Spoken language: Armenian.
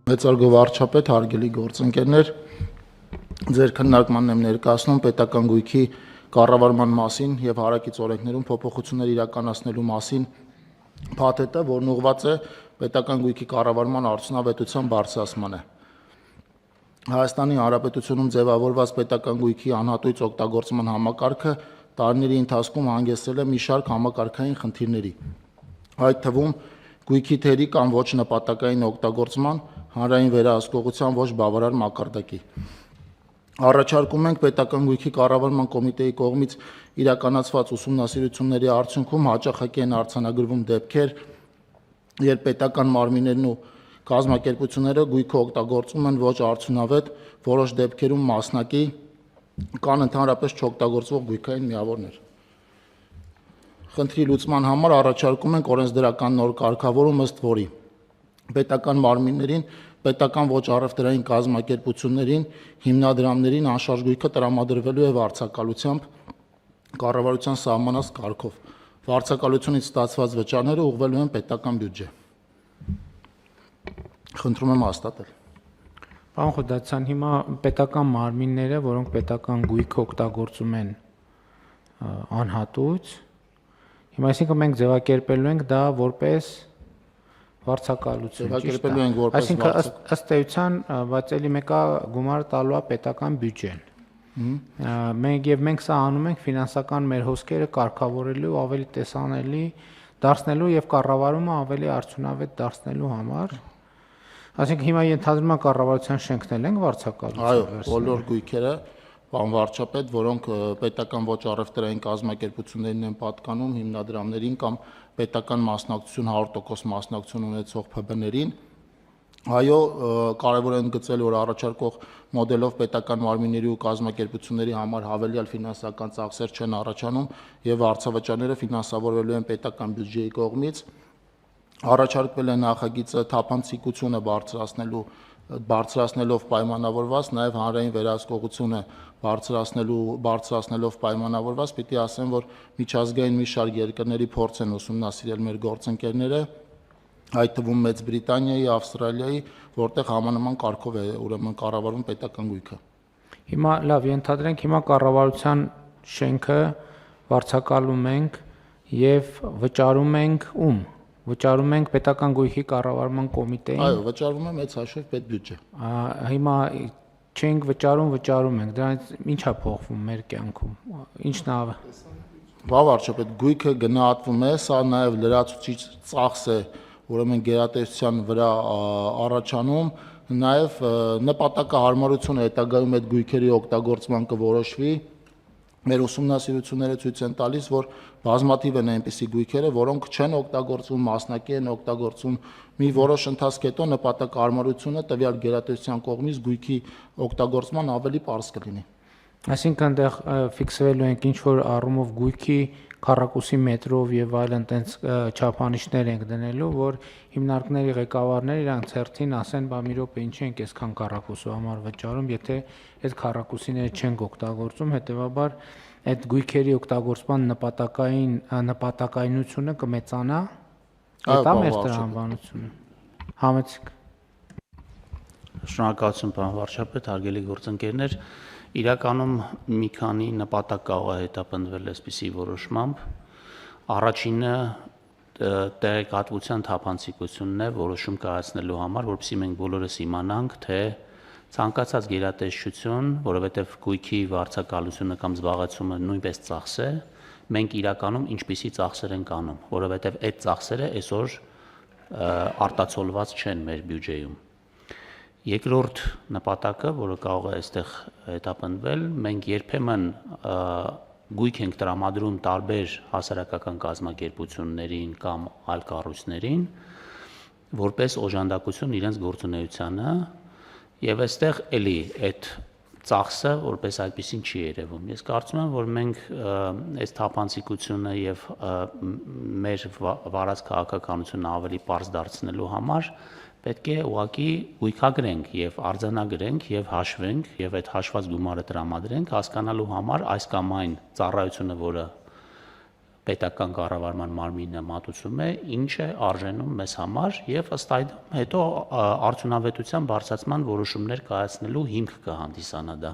Մեծարգո վարչապետ, հարգելի գործընկերներ, ձեր քննարկմանն եմ ներկայացնում պետական գույքի կառավարման մասին եւ հարակից օրենքներում փոփոխություններ իրականացնելու մասին փաթեթը, որն ուղղված է պետական գույքի կառավարման արդյունավետության բարձրացմանը։ Հայաստանի Հանրապետությունում ձևավորված պետական գույքի անհատույց օգտագործման համակարգը տարիների ընթացքում հանգեցրել է մի շարք համակարգային խնդիրների, այդ թվում գույքի թերի կամ ոչ նպատակային օգտագործման, հանրային վերահսկողության ոչ բավարար մակարդակի։ Առաջարկում ենք պետական գույքի կառավարման կոմիտեի կողմից իրականացված ուսումնասիրությունների արդյունքում հաճախակի են արձանագրվում դեպքեր, երբ պետական մարմիններն ու կազմակերպությունները գույքը օգտագործում են ոչ արդյունավետ, որոշ դեպքերում մասնակի կան ընդհանրապես չօգտագործվող գույքային միավորներ։ Խնդրի լուծման համար առաջարկում ենք օրենսդրական նոր կարգավորում, ըստ որի պետական մարմիններին, պետական ոչ առևտրային կազմակերպություններին, հիմնադրամներին անշարժ գույքը տրամադրվելու է վարձակալությամբ կառավարության սահմանած կարգով։ Վարձակալությունից ստացված վճարները ուղղվելու են պետական բյուջե։ Խնդրում եմ հաստատել։ Պարոն Խոդացյան, հիմա պետական մարմինները, որոնք պետական գույք օգտագործում են անհատույց, հիմա այսինքն մենք ձևակերպելու ենք դա որպես վարձակալություն, Ձևակերպելու ենք որպես այսինքն ըստ էության, բայց էլի մեկը գումարը տալու է պետական բյուջեն։ Մենք սա անում ենք ֆինանսական մեր հոսքերը կարգավորելու, ավելի տեսանելի դարձնելու եւ կառավարումը ավելի արդյունավետ դարձնելու համար։ Այսինքն հիմա ենթադրում եմ կառավարության շենքն ենք վարձակալություն։ Այո, բոլոր գույքերը, պարոն վարչապետ, որոնք պետական ոչ առևտրային կազմակերպություններին են պատկանում, հիմնադրամներին կամ պետական մասնակցություն 100% մասնակցություն ունեցող ՓԲ-ներին, այո, կարևոր է ընդգծել, որ առաջարկող մոդելով պետական մարմինների ու կազմակերպությունների համար հավելյալ ֆինանսական ծախսեր չեն առաջանում եւ վարձավճարները ֆինանսավորվելու են պետական բյուջեի կողմից։ Առաջարկվել է նախագիծը թափանցիկությունը բարձրացնելով պայմանավորված, նաև հանրային վերահսկողությունը բարձրացնելով պայմանավորված, պիտի ասեմ, որ միջազգային մի շարք երկրների փորձ են ուսումնասիրել մեր գործընկերները, այդ թվում Մեծ Բրիտանիայի, Ավստրալիայի, որտեղ համանման կարգով է ուրեմն կառավարվում պետական գույքը։ Հիմա լավ, ենթադրենք հիմա կառավարության շենքը վարձակալում ենք եւ վճարում ենք ում։ Վճարում ենք պետական գույքի կառավարման կոմիտեին։ Այո, վճարվում է մեծ հաշվով պետբյուջե։ Հիմա չենք վճարում ենք, դրանից ի՞նչ է փոխվում մեր կյանքում։ Ինչն է։ Վարչապետ, գույքը գնահատվում է, սա նաև լրացուցիչ ծախս է, ուրեմն գերատեսչության վրա առաջանում, նաև նպատակահարմարությունը հետագայում այդ գույքերի օգտագործման կորոշվի։ Մեր ուսումնասիրությունները ցույց են տալիս, որ բազմաթիվ են այնպիսի գույքերը, որոնք չեն օգտագործվում, մասնակի են օգտագործում, մի որոշ ընթացք հետո նպատակահարմարությունը տվյալ գերատեսչության կողմից գույքի օգտագործման ավելի պարզ կլինի։ Այսինքն այնտեղ ֆիքսվելու ենք ինչ որ առումով գույքի քառակուսի մետրով եւ այլն տենց չափանիշներ ենք դնելու, որ հիմնարկների ղեկավարները իրանք ցերտին ասեն, բա մի րոպե ինչ ենք այսքան քառակուսու համար վճարում, եթե այդ քառակուսիները չենք օգտագործում, հետեւաբար այդ գույքերի օգտագործման նպատակայնությունը կմեծանա։ Դա մեր տրամաբանությունը։ Համեցիկ։ Շնորհակալություն, պարոն վարչապետ, հարգելի գործընկերներ, իրականում մի քանի նպատակ կարող է հետապնդվել այսպիսի որոշմամբ։ Առաջինը տեղեկատվության թափանցիկությունն է որոշում կայացնելու համար, որովհետեւ մենք բոլորս իմանանք, թե ցանկացած գերատեսչություն, որովհետեւ գույքի վարձակալությունը կամ զբաղեցումը նույնպես ծախս է, մենք իրականում ինչպիսի ծախսեր ենք անում, որովհետեւ այդ ծախսերը այսօր արտացոլված չեն մեր բյուջեում։ Երկրորդ նպատակը, որը կարող է այստեղ հետապնդվել, մենք երբեմն գույք ենք տրամադրում տարբեր հասարակական կազմակերպություններին կամ այլ կառույցներին, որպես օժանդակություն իրենց գործունեությանը, եւ այստեղ էլի այդ ծախսը որպես այդպեսին չի երևում։ Ես կարծում եմ, որ մենք այս թափանցիկությունը եւ մեր վարած քաղաքականությունը ավելի պարզ դարձնելու համար պետք է ուղղակի գույքագրենք եւ արձանագրենք եւ հաշվենք եւ այդ հաշված գումարը տրամադրենք հասկանալու համար այս կամ այն ծառայությունը, որը պետական կառավարման մարմինը մատուցում է, ինչ է արժենում մեզ համար եւ ըստ այդմ հետո արդյունավետության բարձրացման որոշումներ կայացնելու հիմք կհանդիսանա դա։